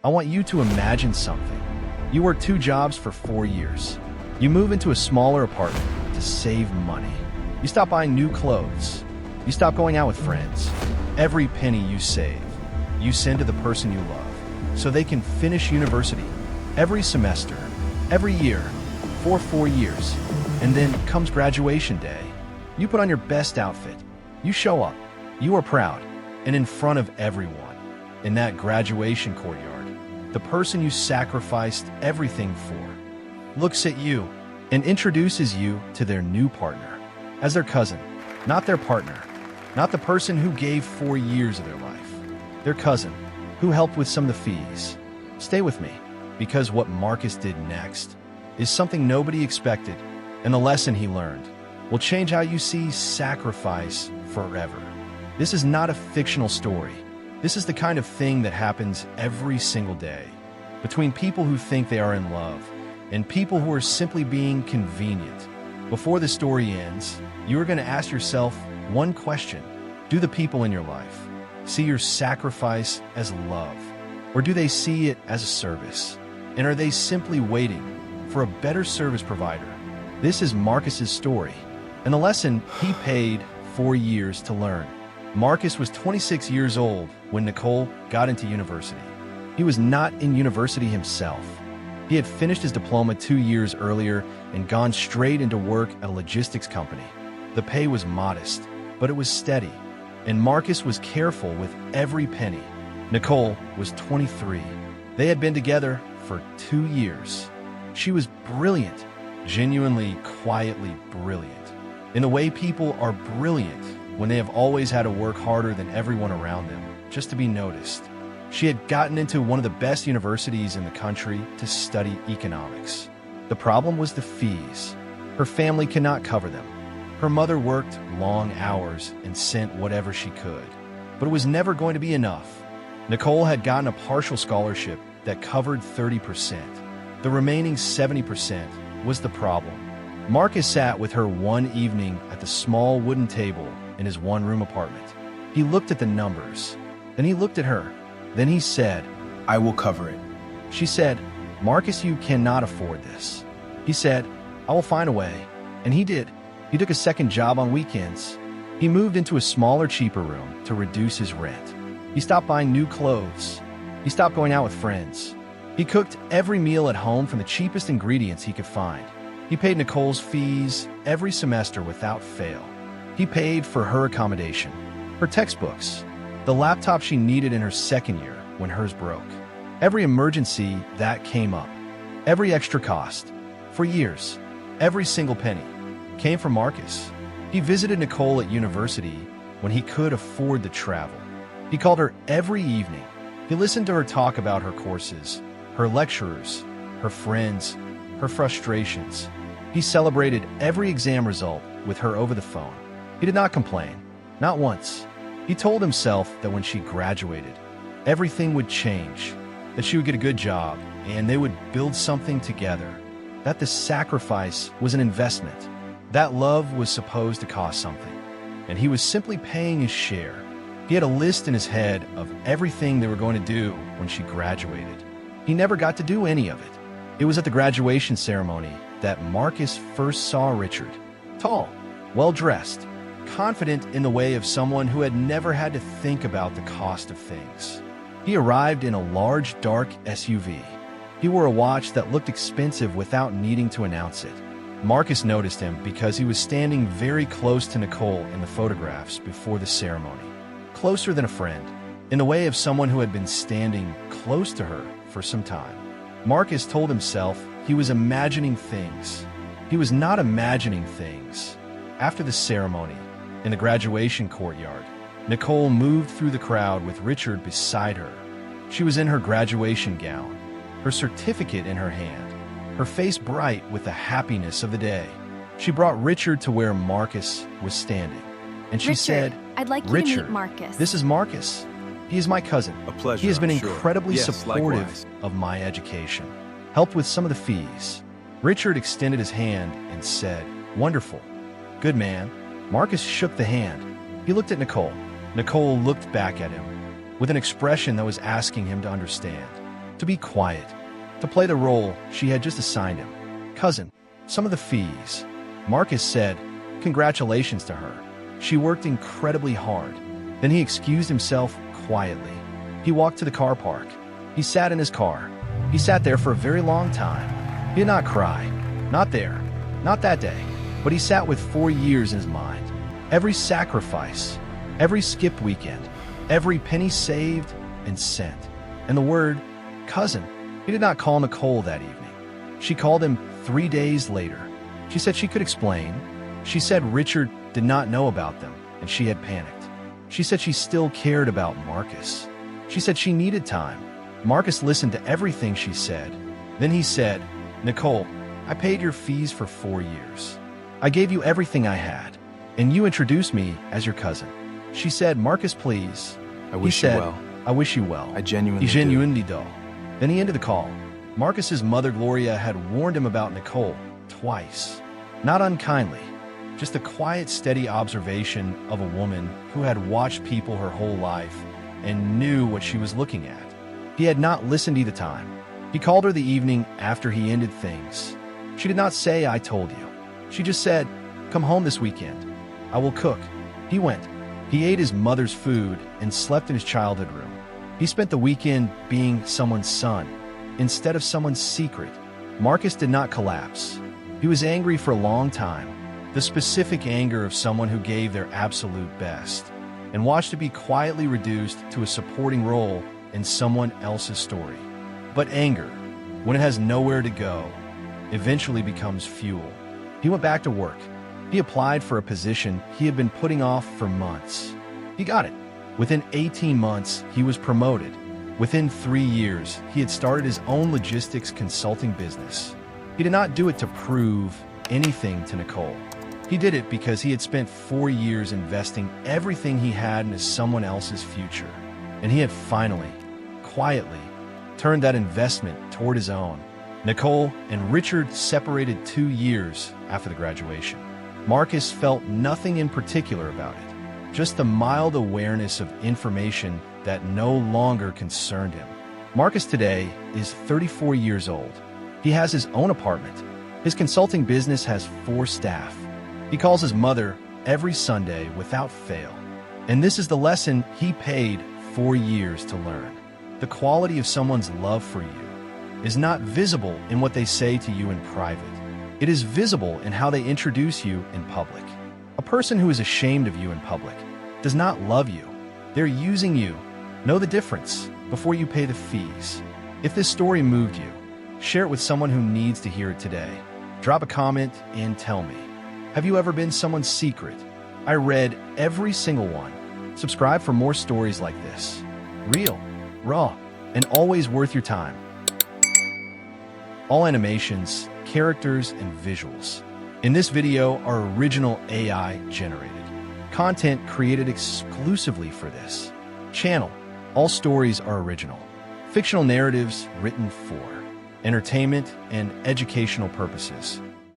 I want you to imagine something. You work 2 jobs for 4 years. You move into a smaller apartment to save money. You stop buying new clothes. You stop going out with friends. Every penny you save, you send to the person you love so they can finish university every semester, every year, for 4 years. And then comes graduation day. You put on your best outfit. You show up. You are proud. And in front of everyone, in that graduation courtyard, the person you sacrificed everything for looks at you and introduces you to their new partner as their cousin, not their partner, not the person who gave 4 years of their life, their cousin who helped with some of the fees. Stay with me, because what Marcus did next is something nobody expected, and the lesson he learned will change how you see sacrifice forever. This is not a fictional story. This is the kind of thing that happens every single day between people who think they are in love and people who are simply being convenient. Before the story ends, you are going to ask yourself one question. Do the people in your life see your sacrifice as love, or do they see it as a service? And are they simply waiting for a better service provider? This is Marcus's story, and the lesson he paid 4 years to learn. Marcus was 26 years old when Nicole got into university. He was not in university himself. He had finished his diploma 2 years earlier and gone straight into work at a logistics company. The pay was modest, but it was steady, and Marcus was careful with every penny. Nicole was 23. They had been together for 2 years. She was brilliant, genuinely, quietly brilliant, in the way people are brilliant when they have always had to work harder than everyone around them just to be noticed. She had gotten into one of the best universities in the country to study economics. The problem was the fees. Her family could not cover them. Her mother worked long hours and sent whatever she could, but it was never going to be enough. Nicole had gotten a partial scholarship that covered 30%. The remaining 70% was the problem. Marcus sat with her one evening at the small wooden table in his one-room apartment. He looked at the numbers, then he looked at her. Then he said, "I will cover it." She said, "Marcus, you cannot afford this." He said, "I will find a way." And he did. He took a second job on weekends. He moved into a smaller, cheaper room to reduce his rent. He stopped buying new clothes. He stopped going out with friends. He cooked every meal at home from the cheapest ingredients he could find. He paid Nicole's fees every semester without fail. He paid for her accommodation, her textbooks, the laptop she needed in her second year when hers broke. Every emergency that came up, every extra cost, for years, every single penny, came from Marcus. He visited Nicole at university when he could afford the travel. He called her every evening. He listened to her talk about her courses, her lecturers, her friends, her frustrations. He celebrated every exam result with her over the phone. He did not complain, not once. He told himself that when she graduated, everything would change, that she would get a good job, and they would build something together, that the sacrifice was an investment, that love was supposed to cost something, and he was simply paying his share. He had a list in his head of everything they were going to do when she graduated. He never got to do any of it. It was at the graduation ceremony that Marcus first saw Richard, tall, well-dressed, confident in the way of someone who had never had to think about the cost of things. He arrived in a large, dark SUV. He wore a watch that looked expensive without needing to announce it. Marcus noticed him because he was standing very close to Nicole in the photographs before the ceremony, closer than a friend, in the way of someone who had been standing close to her for some time. Marcus told himself he was imagining things. He was not imagining things. After the ceremony, in the graduation courtyard, Nicole moved through the crowd with Richard beside her. She was in her graduation gown, her certificate in her hand, her face bright with the happiness of the day. She brought Richard to where Marcus was standing, and she said, "I'd like you Richard, to meet Marcus. This is Marcus. He is my cousin. A pleasure. He has been I'm sure. incredibly Yes, supportive likewise. of my education, helped with some of the fees." Richard extended his hand and said, "Wonderful. Good man." Marcus shook the hand. He looked at Nicole. Nicole looked back at him with an expression that was asking him to understand. to be quiet, to play the role she had just assigned him. Cousin, some of the fees. Marcus said, congratulations to her. She worked incredibly hard. Then he excused himself quietly. He walked to the car park. He sat in his car. He sat there for a very long time. He did not cry. Not there. Not that day. But he sat with 4 years in his mind. Every sacrifice, every skipped weekend, every penny saved and sent. And the word, cousin. He did not call Nicole that evening. She called him 3 days later. She said she could explain. She said Richard did not know about them, and she had panicked. She said she still cared about Marcus. She said she needed time. Marcus listened to everything she said. Then he said, Nicole, I paid your fees for 4 years. I gave you everything I had, and you introduced me as your cousin. She said, Marcus, please. I wish you well. I wish you well. I genuinely do. Then he ended the call. Marcus's mother, Gloria, had warned him about Nicole twice. Not unkindly, just a quiet, steady observation of a woman who had watched people her whole life and knew what she was looking at. He had not listened either time. He called her the evening after he ended things. She did not say, I told you. She just said, come home this weekend. I will cook. He went. He ate his mother's food and slept in his childhood room. He spent the weekend being someone's son instead of someone's secret. Marcus did not collapse. He was angry for a long time, the specific anger of someone who gave their absolute best and watched it be quietly reduced to a supporting role in someone else's story. But anger, when it has nowhere to go, eventually becomes fuel. He went back to work. He applied for a position he had been putting off for months. He got it. Within 18 months, he was promoted. Within 3 years, he had started his own logistics consulting business. He did not do it to prove anything to Nicole. He did it because he had spent 4 years investing everything he had into someone else's future. And he had finally, quietly, turned that investment toward his own. Nicole and Richard separated 2 years after the graduation. Marcus felt nothing in particular about it, just the mild awareness of information that no longer concerned him. Marcus today is 34 years old. He has his own apartment. His consulting business has 4 staff. He calls his mother every Sunday without fail. And this is the lesson he paid 4 years to learn. The quality of someone's love for you is not visible in what they say to you in private. It is visible in how they introduce you in public. A person who is ashamed of you in public does not love you. They're using you. Know the difference before you pay the fees. If this story moved you, share it with someone who needs to hear it today. Drop a comment and tell me, have you ever been someone's secret? I read every single one. Subscribe for more stories like this. Real, raw, and always worth your time. All animations, characters, and visuals in this video are original AI generated. Content created exclusively for this channel. All stories are original. Fictional narratives written for entertainment and educational purposes.